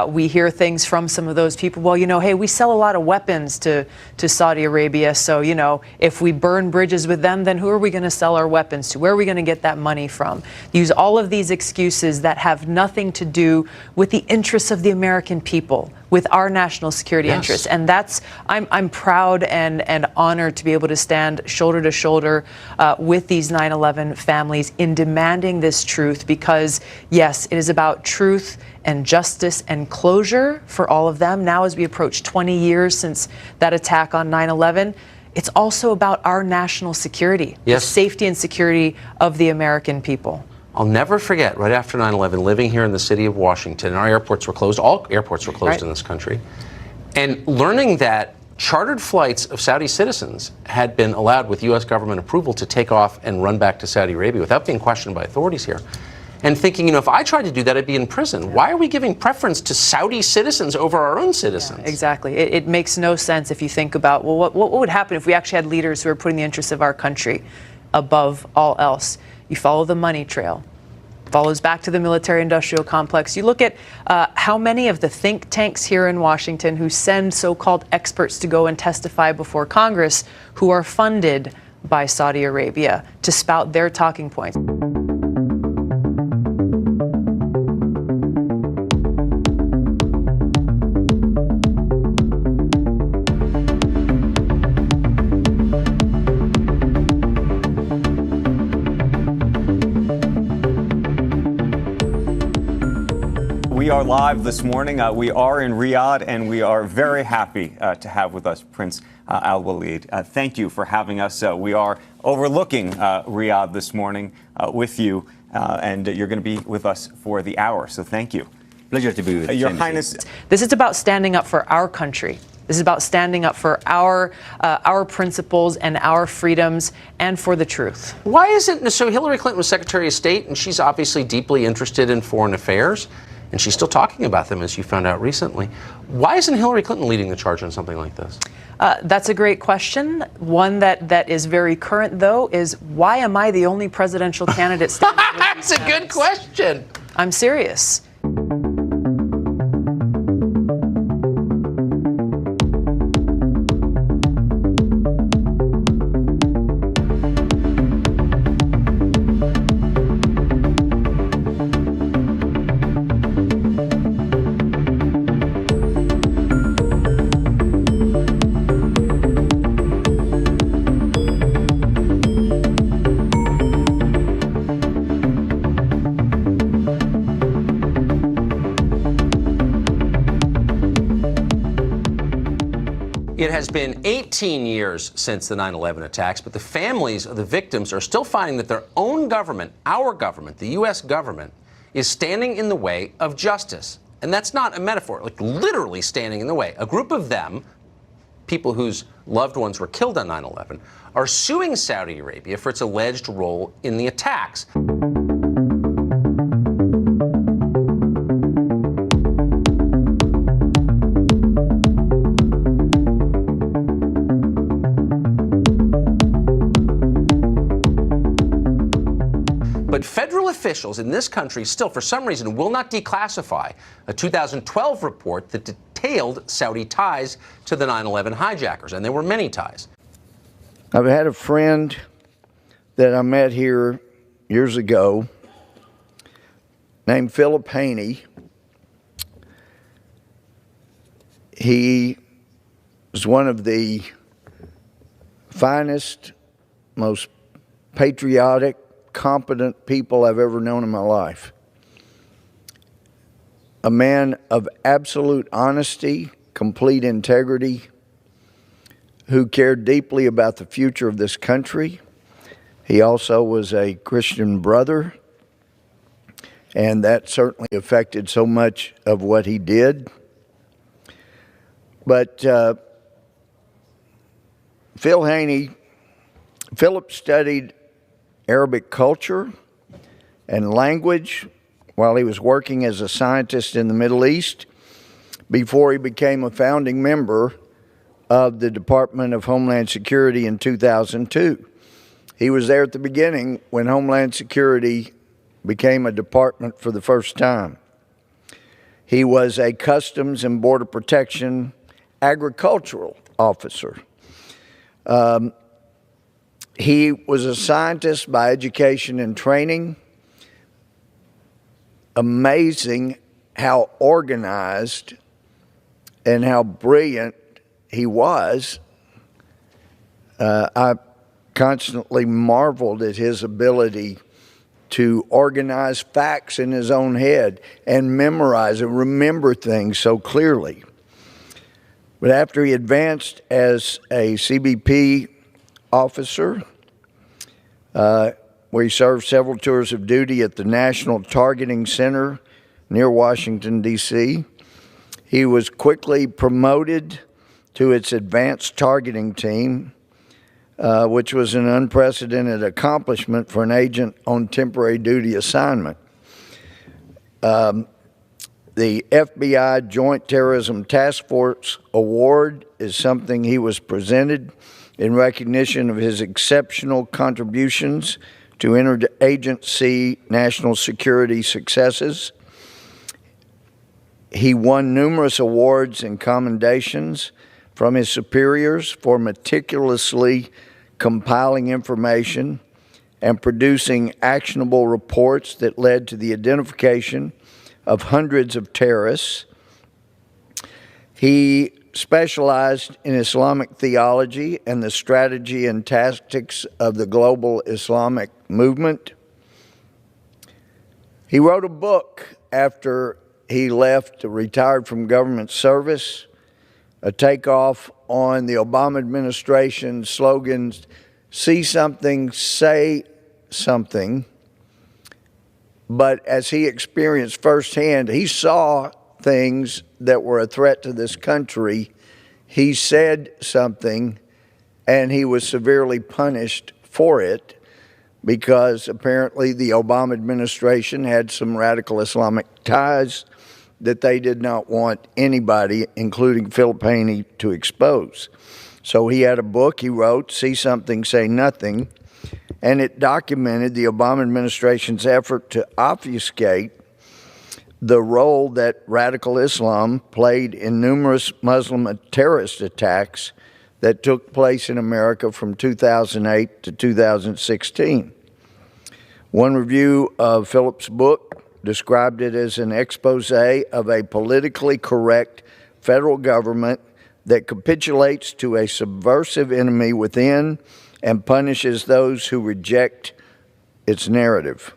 We hear things from some of those people. Well, you know, hey, we sell a lot of weapons to Saudi Arabia. So, you know, if we burn bridges with them, then who are we going to sell our weapons to? Where are we going to get that money from? Use all of these excuses that have nothing to do with the interests of the American people, with our national security interests. And that's, I'm proud and honored to be able to stand shoulder to shoulder with these 9/11 families in demanding this truth, because yes, it is about truth and justice and closure for all of them. Now, as we approach 20 years since that attack on 9/11, it's also about our national security, the safety and security of the American people.
I'll never forget, right after 9/11, living here in the city of Washington, our airports were closed, all airports were closed in this country, and learning that chartered flights of Saudi citizens had been allowed with U.S. government approval to take off and run back to Saudi Arabia without being questioned by authorities here. And thinking, you know, if I tried to do that, I'd be in prison. Why are we giving preference to Saudi citizens over our own citizens?
Yeah, exactly. It makes no sense if you think about, well, what would happen if we actually had leaders who are putting the interests of our country above all else? You follow the money trail. Follows back to the military-industrial complex. You look at how many of the think tanks here in Washington who send so-called experts to go and testify before Congress who are funded by Saudi Arabia to spout their talking points.
We are live this morning. We are in Riyadh, and we are very happy to have with us Prince Al Walid. Thank you for having us. We are overlooking Riyadh this morning with you, and you're going to be with us for the hour. So thank you.
Pleasure to be with you.
Your Highness.
This is about standing up for our country. This is about standing up for our principles and our freedoms and for the truth.
Why isn't, so Hillary Clinton was Secretary of State, and she's obviously deeply interested in foreign affairs, and she's still talking about them, as you found out recently. Why isn't Hillary Clinton leading the charge on something like this?
That's a great question. One that is very current, though, is why am I the only presidential candidate standing with
That's a good question.
I'm serious.
It has been 18 years since the 9/11 attacks, but the families of the victims are still finding that their own government, our government, the U.S. government, is standing in the way of justice. And that's not a metaphor, like literally standing in the way. A group of them, people whose loved ones were killed on 9/11, are suing Saudi Arabia for its alleged role in the attacks. But federal officials in this country still, for some reason, will not declassify a 2012 report that detailed Saudi ties to the 9/11 hijackers, and there were many ties.
I've had a friend that I met here years ago named Philip Haney. He was one of the finest, most patriotic, competent people I've ever known in my life. A man of absolute honesty, complete integrity, who cared deeply about the future of this country. He also was a Christian brother, and that certainly affected so much of what he did. But Philip studied Arabic culture and language while he was working as a scientist in the Middle East before he became a founding member of the Department of Homeland Security in 2002. He was there at the beginning when Homeland Security became a department for the first time. He was a Customs and Border Protection agricultural officer. He was a scientist by education and training. Amazing how organized and how brilliant he was. I constantly marveled at his ability to organize facts in his own head and memorize and remember things so clearly. But after he advanced as a CBP officer, where he served several tours of duty at the National Targeting Center near Washington, D.C., he was quickly promoted to its advanced targeting team, which was an unprecedented accomplishment for an agent on temporary duty assignment. The FBI Joint Terrorism Task Force Award is something he was presented in recognition of his exceptional contributions to interagency national security successes. He won numerous awards and commendations from his superiors for meticulously compiling information and producing actionable reports that led to the identification of hundreds of terrorists. He specialized in Islamic theology and the strategy and tactics of the global Islamic movement. He wrote a book after he retired from government service, a takeoff on the Obama administration's slogans, "See something, say something." But as he experienced firsthand, he saw things that were a threat to this country. He said something, and he was severely punished for it because apparently the Obama administration had some radical Islamic ties that they did not want anybody, including Philip Haney, to expose. So he had a book he wrote, "See Something, Say Nothing," and it documented the Obama administration's effort to obfuscate the role that radical Islam played in numerous Muslim terrorist attacks that took place in America from 2008 to 2016. One review of Philip's book described it as an expose of a politically correct federal government that capitulates to a subversive enemy within and punishes those who reject its narrative.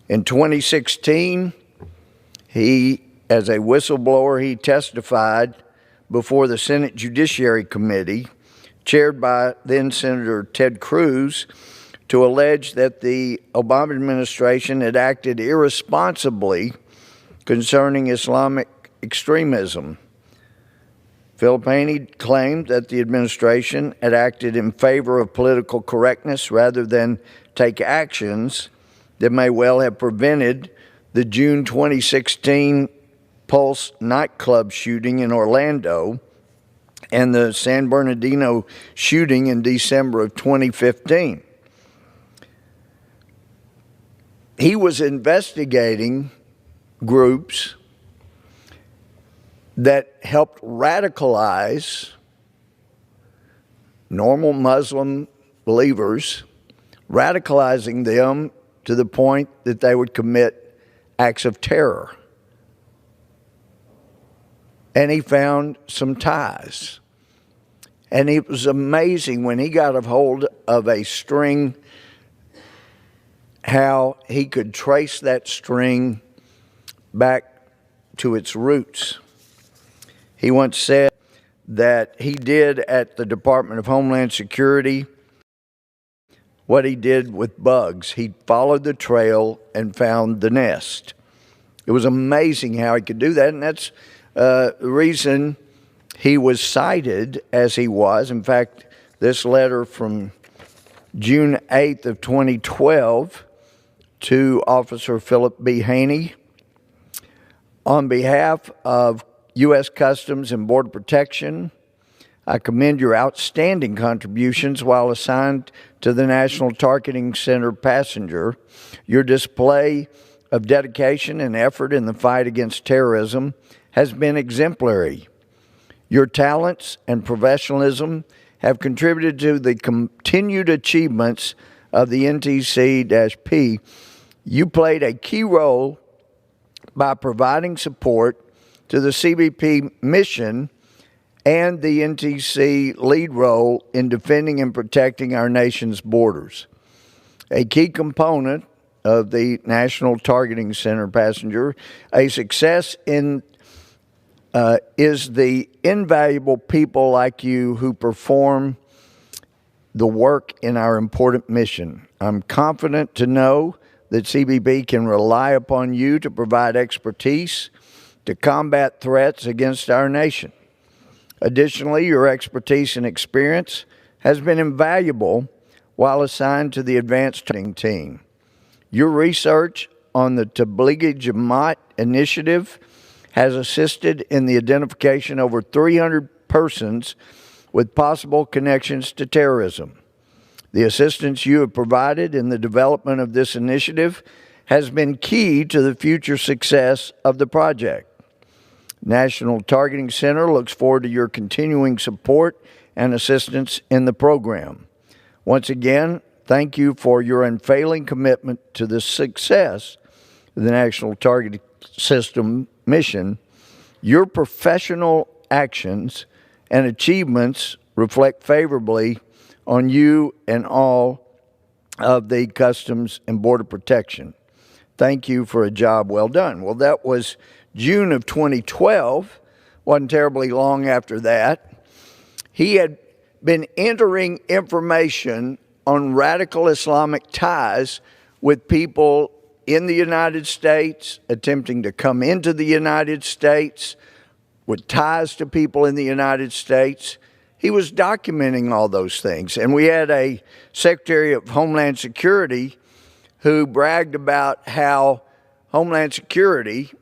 In 2016, as a whistleblower, he testified before the Senate Judiciary Committee, chaired by then Senator Ted Cruz, to allege that the Obama administration had acted irresponsibly concerning Islamic extremism. Philip Haney claimed that the administration had acted in favor of political correctness rather than take actions that may well have prevented the June 2016 Pulse nightclub shooting in Orlando and the San Bernardino shooting in December of 2015. he was investigating groups that helped radicalize normal Muslim believers, radicalizing them to the point that they would commit acts of terror. And he found some ties. And it was amazing when he got a hold of a string, how he could trace that string back to its roots. He once said that he did at the Department of Homeland Security what he did with bugs. He followed the trail and found the nest. It was amazing how he could do that, and that's the reason he was cited as he was. In fact, this letter from June 8th of 2012 to Officer Philip B. Haney. On behalf of U.S. Customs and Border Protection, I commend your outstanding contributions while assigned to the National Targeting Center passenger. Your display of dedication and effort in the fight against terrorism has been exemplary. Your talents and professionalism have contributed to the continued achievements of the NTC-P. You played a key role by providing support to the CBP mission and the NTC lead role in defending and protecting our nation's borders. A key component of the National Targeting Center passenger, a success in is the invaluable people like you who perform the work in our important mission. I'm confident to know that CBP can rely upon you to provide expertise to combat threats against our nation. Additionally, your expertise and experience has been invaluable while assigned to the advanced training team. Your research on the Tablighi Jamaat initiative has assisted in the identification of over 300 persons with possible connections to terrorism. The assistance you have provided in the development of this initiative has been key to the future success of the project. National Targeting Center looks forward to your continuing support and assistance in the program. Once again, thank you for your unfailing commitment to the success of the National Targeting System mission. Your professional actions and achievements reflect favorably on you and all of the Customs and Border Protection. Thank you for a job well done. Well, that was June of 2012. Wasn't terribly long after that. He had been entering information on radical Islamic ties with people in the United States, attempting to come into the United States, with ties to people in the United States. He was documenting all those things. And we had a Secretary of Homeland Security who bragged about how Homeland Security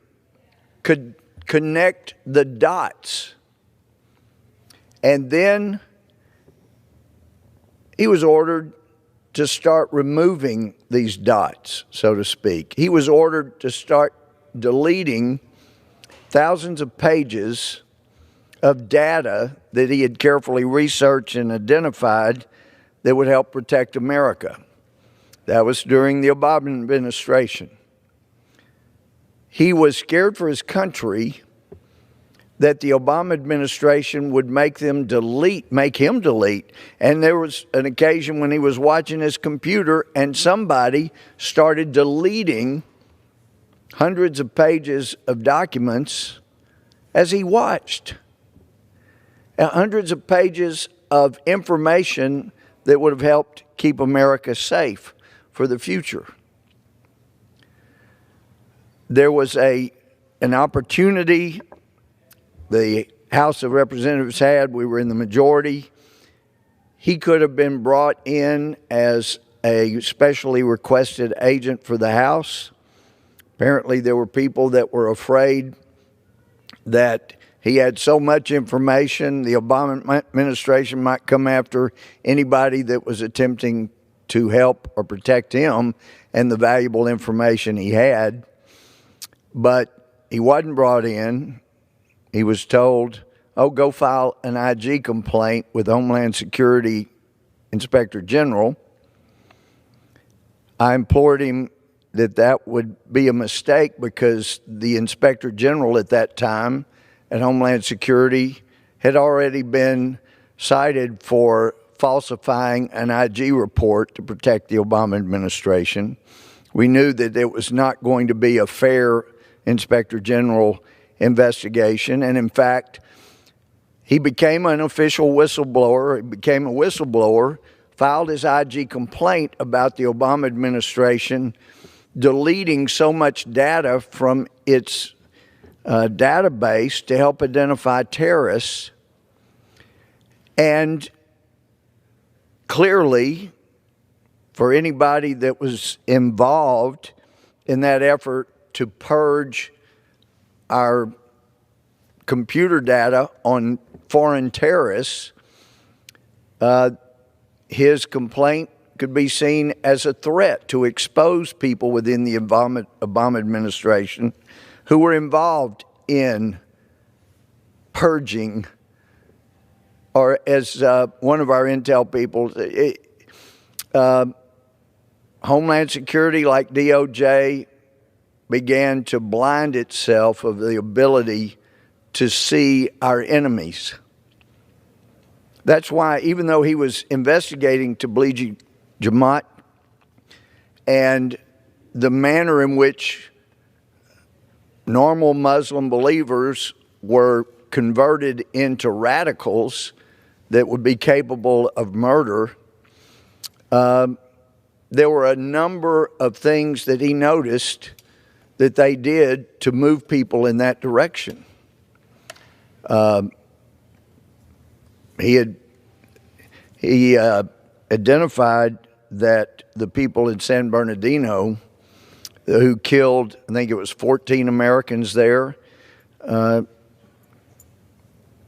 could connect the dots. And then he was ordered to start removing these dots, so to speak. He was ordered to start deleting thousands of pages of data that he had carefully researched and identified that would help protect America. That was during the Obama administration. He was scared for his country that the Obama administration would make him delete. And there was an occasion when he was watching his computer and somebody started deleting hundreds of pages of documents as he watched. Hundreds of pages of information that would have helped keep America safe for the future. There was an opportunity the House of Representatives had. We were in the majority. He could have been brought in as a specially requested agent for the House. Apparently, there were people that were afraid that he had so much information, the Obama administration might come after anybody that was attempting to help or protect him and the valuable information he had. But he wasn't brought in. He was told, oh, go file an IG complaint with Homeland Security Inspector General. I implored him that that would be a mistake because the Inspector General at that time at Homeland Security had already been cited for falsifying an IG report to protect the Obama administration. We knew that it was not going to be a fair Inspector General investigation, and in fact, he became an official whistleblower. He became a whistleblower, filed his IG complaint about the Obama administration deleting so much data from its database to help identify terrorists. And clearly, for anybody that was involved in that effort to purge our computer data on foreign terrorists, his complaint could be seen as a threat to expose people within the Obama administration who were involved in purging, or as one of our intel people, Homeland Security, like DOJ, began to blind itself of the ability to see our enemies. That's why, even though he was investigating Tablighi Jamaat and the manner in which normal Muslim believers were converted into radicals that would be capable of murder, there were a number of things that he noticed that they did to move people in that direction. He identified that the people in San Bernardino who killed, I think it was 14 Americans there,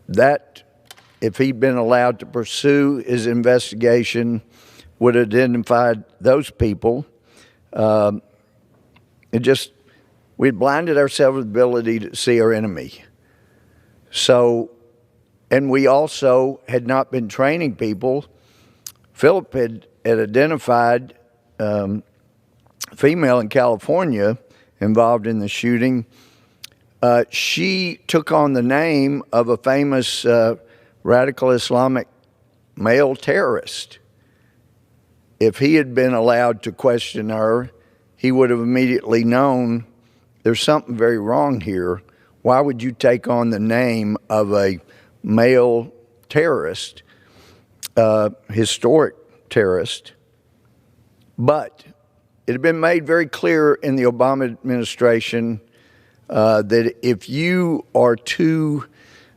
that if he'd been allowed to pursue his investigation, would have identified those people. We'd blinded ourselves with the ability to see our enemy. So, and we also had not been training people. Philip had identified a female in California involved in the shooting. She took on the name of a famous radical Islamic male terrorist. If he had been allowed to question her, he would have immediately known there's something very wrong here. Why would you take on the name of a male terrorist, historic terrorist? But it had been made very clear in the Obama administration that if you are too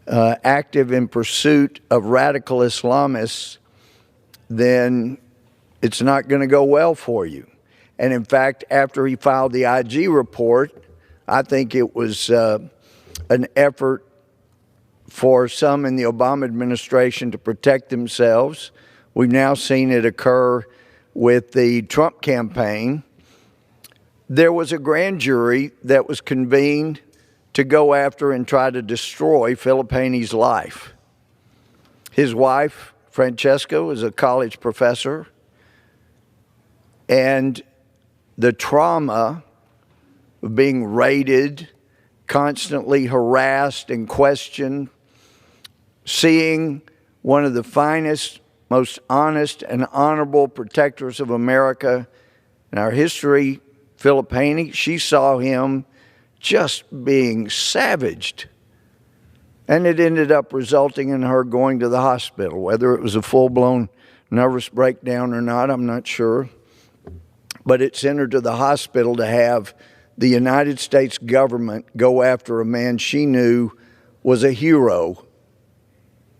active in pursuit of radical Islamists, then it's not going to go well for you. And in fact, after he filed the IG report, I think it was an effort for some in the Obama administration to protect themselves. We've now seen it occur with the Trump campaign. There was a grand jury that was convened to go after and try to destroy Philip Haney's life. His wife, Francesca, was a college professor, and the trauma of being raided, constantly harassed and questioned, seeing one of the finest, most honest and honorable protectors of America in our history, Philip Haney, she saw him just being savaged. And it ended up resulting in her going to the hospital. Whether it was a full-blown nervous breakdown or not, I'm not sure. But it sent her to the hospital to have the United States government go after a man she knew was a hero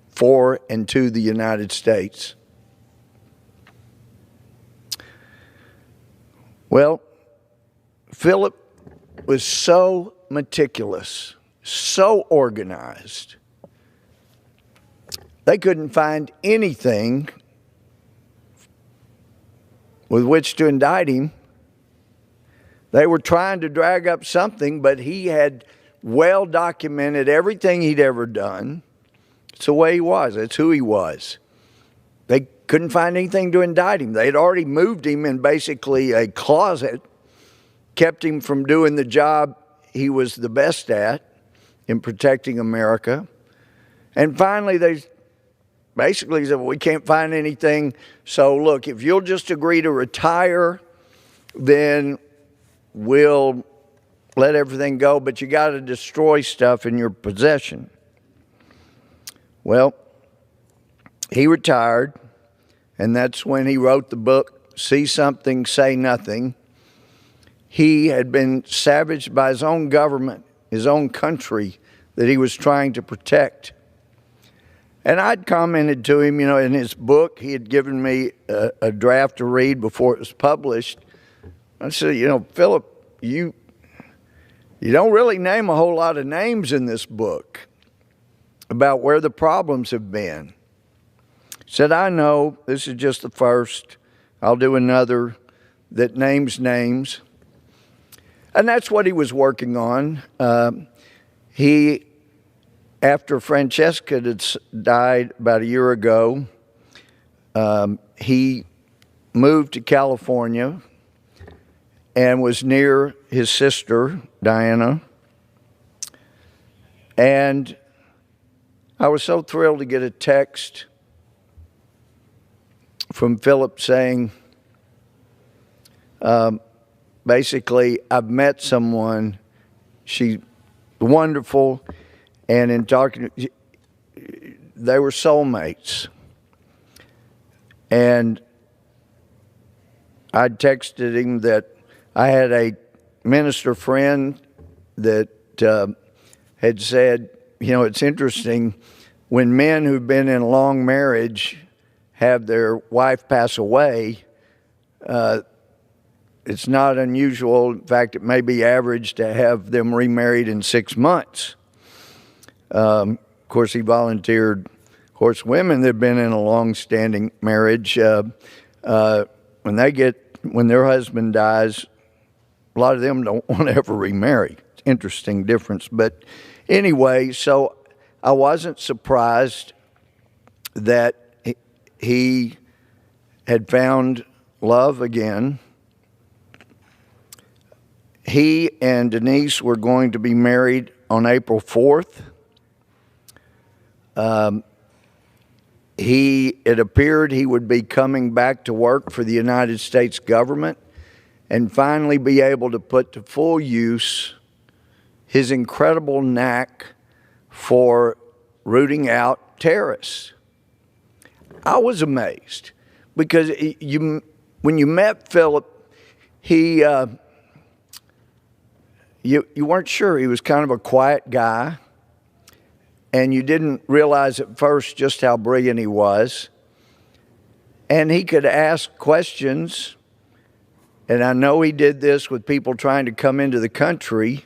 for and to the United States. Well, Philip was so meticulous, so organized. They couldn't find anything with which to indict him. They were trying to drag up something, but he had well documented everything he'd ever done. It's the way he was. It's who he was. They couldn't find anything to indict him. They had already moved him in basically a closet, kept him from doing the job he was the best at in protecting America. And finally, they basically said, well, we can't find anything. So look, if you'll just agree to retire, then we'll let everything go, but you got to destroy stuff in your possession. Well, he retired, and that's when he wrote the book, See Something, Say Nothing. He had been savaged by his own government, his own country that he was trying to protect. And I'd commented to him, in his book, he had given me a draft to read before it was published. I said, Philip, you don't really name a whole lot of names in this book about where the problems have been. He said, I know, this is just the first. I'll do another that names names. And that's what he was working on. After Francesca had died about a year ago, he moved to California and was near his sister, Diana. And I was so thrilled to get a text from Philip saying, basically, I've met someone, she's wonderful, and in talking, they were soulmates. And I texted him that I had a minister friend that had said, it's interesting, when men who've been in a long marriage have their wife pass away, it's not unusual. In fact, it may be average to have them remarried in 6 months. Of course, he volunteered. Of course, women that have been in a long-standing marriage, when their husband dies, a lot of them don't want to ever remarry. It's an interesting difference. But anyway, so I wasn't surprised that he had found love again. He and Denise were going to be married on April 4th. It appeared he would be coming back to work for the United States government and finally be able to put to full use his incredible knack for rooting out terrorists. I was amazed because when you met Philip, you weren't sure. He was kind of a quiet guy, and you didn't realize at first just how brilliant he was. And he could ask questions, and I know he did this with people trying to come into the country,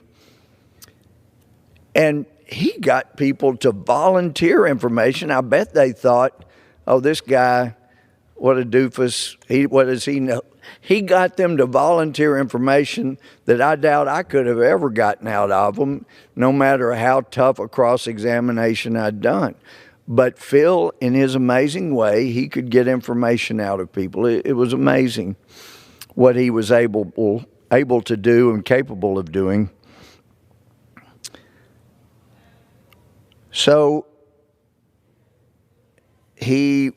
and he got people to volunteer information. I bet they thought, oh, this guy, what a doofus, what does he know? He got them to volunteer information that I doubt I could have ever gotten out of them, no matter how tough a cross-examination I'd done. But Phil, in his amazing way, he could get information out of people. It was amazing what he was able to do and capable of doing. So he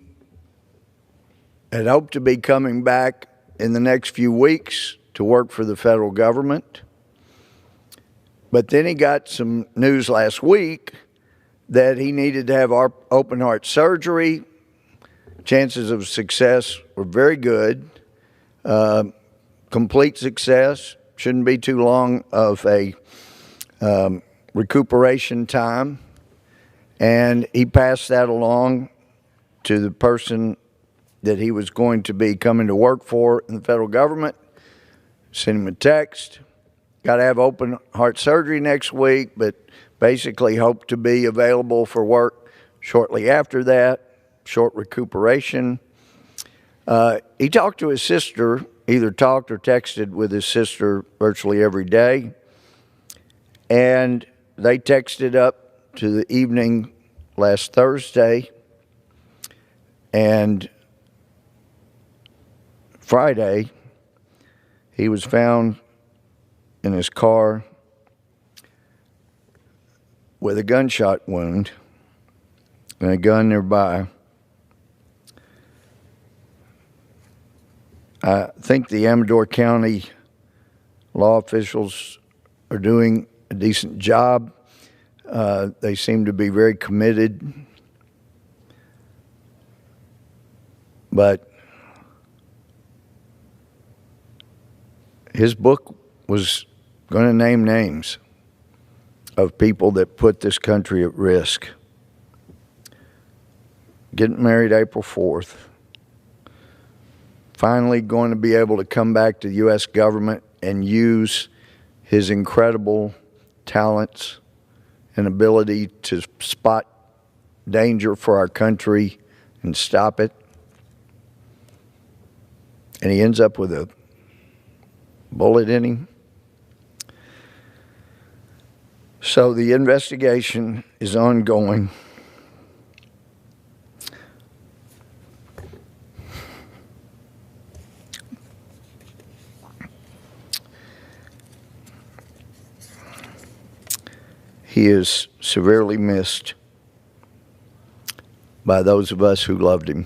had hoped to be coming back in the next few weeks to work for the federal government. But then he got some news last week that he needed to have open heart surgery. Chances of success were very good. Complete success. Shouldn't be too long of a recuperation time. And he passed that along to the person that he was going to be coming to work for in the federal government. Sent him a text. Got to have open heart surgery next week, but basically hope to be available for work shortly after that. Short recuperation. He talked to his sister, either talked or texted with his sister virtually every day. And they texted up to the evening last Thursday. And Friday, he was found in his car with a gunshot wound and a gun nearby. I think the Amador County law officials are doing a decent job. They seem to be very committed. But his book was going to name names of people that put this country at risk. Getting married April 4th. Finally going to be able to come back to the U.S. government and use his incredible talents and ability to spot danger for our country and stop it. And he ends up with a bullet in him. So the investigation is ongoing. He is severely missed by those of us who loved him.